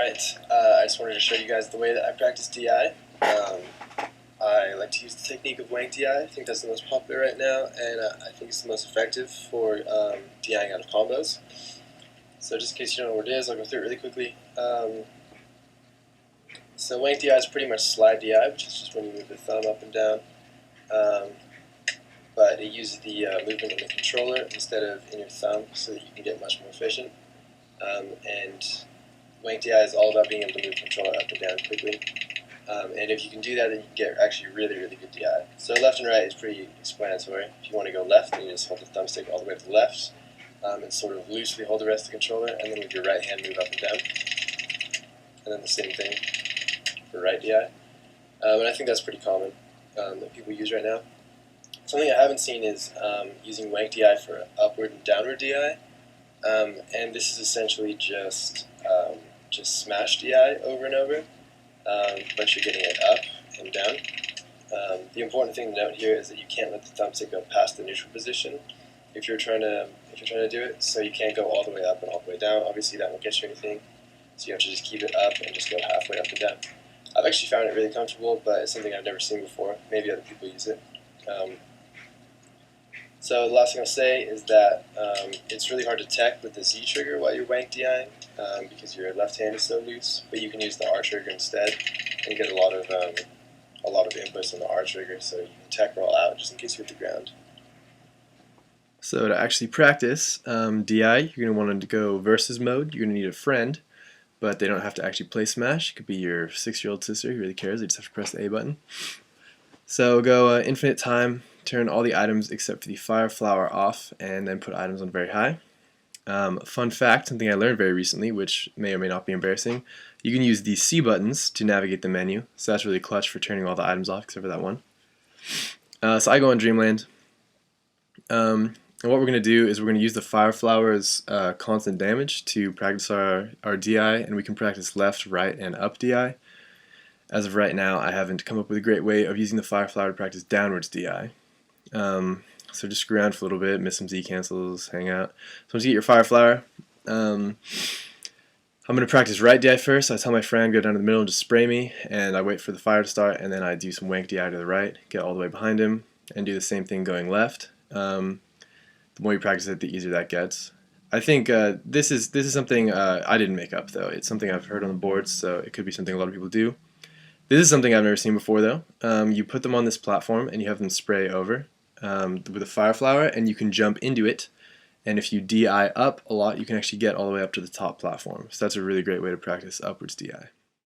Alright, I just wanted to show you guys the way that I practice DI. I like to use the technique of wank DI. I think that's the most popular right now, and I think it's the most effective for DIing out of combos. So just in case you don't know what it is, I'll go through it really quickly. So wank DI is pretty much slide DI, which is just when you move the thumb up and down. But it uses the movement of the controller instead of in your thumb, so that you can get much more efficient. And wank DI is all about being able to move the controller up and down quickly. And if you can do that, then you can get actually really good DI. So left and right is pretty explanatory. If you want to go left, then you just hold the thumbstick all the way to the left, and sort of loosely hold the rest of the controller, and then with your right hand move up and down. And then the same thing for right DI. And I think that's pretty common that people use right now. Something I haven't seen is using wank DI for upward and downward DI. And this is essentially just smash DI over and over, but you're getting it up and down. The important thing to note here is that you can't let the thumbstick go past the neutral position if you're trying to do it. So you can't go all the way up and all the way down. Obviously, that won't get you anything. So you have to just keep it up and just go halfway up and down. I've actually found it really comfortable, but it's something I've never seen before. Maybe other people use it. So the last thing I'll say is that it's really hard to tech with the Z trigger while you're wank DIing because your left hand is so loose. But you can use the R trigger instead and get a lot of inputs on the R trigger, so you can tech roll out just in case you hit the ground. So to actually practice DI, you're going to want to go versus mode. You're going to need a friend, but they don't have to actually play Smash. It could be your 6-year-old sister who really cares. They just have to press the A button. So go infinite time, turn all the items except for the fire flower off, and then put items on very high. Fun fact, something I learned very recently, which may or may not be embarrassing, you can use the C buttons to navigate the menu, so that's really clutch for turning all the items off except for that one. So I go on Dreamland, and what we're going to do is we're going to use the fire flower's constant damage to practice our DI, and we can practice left, right, and up DI. As of right now, I haven't come up with a great way of using the fire flower to practice downwards DI. So just screw around for a little bit, miss some Z cancels, hang out. So once you get your fire flower, I'm going to practice right DI first. I tell my friend, go down to the middle and just spray me, and I wait for the fire to start, and then I do some wank DI to the right, get all the way behind him, and do the same thing going left. The more you practice it, the easier that gets. I think this is something I didn't make up, though. It's something I've heard on the boards, so it could be something a lot of people do. This is something I've never seen before, though. You put them on this platform and you have them spray over with a fire flower, and you can jump into it. And if you DI up a lot, you can actually get all the way up to the top platform. So that's a really great way to practice upwards DI.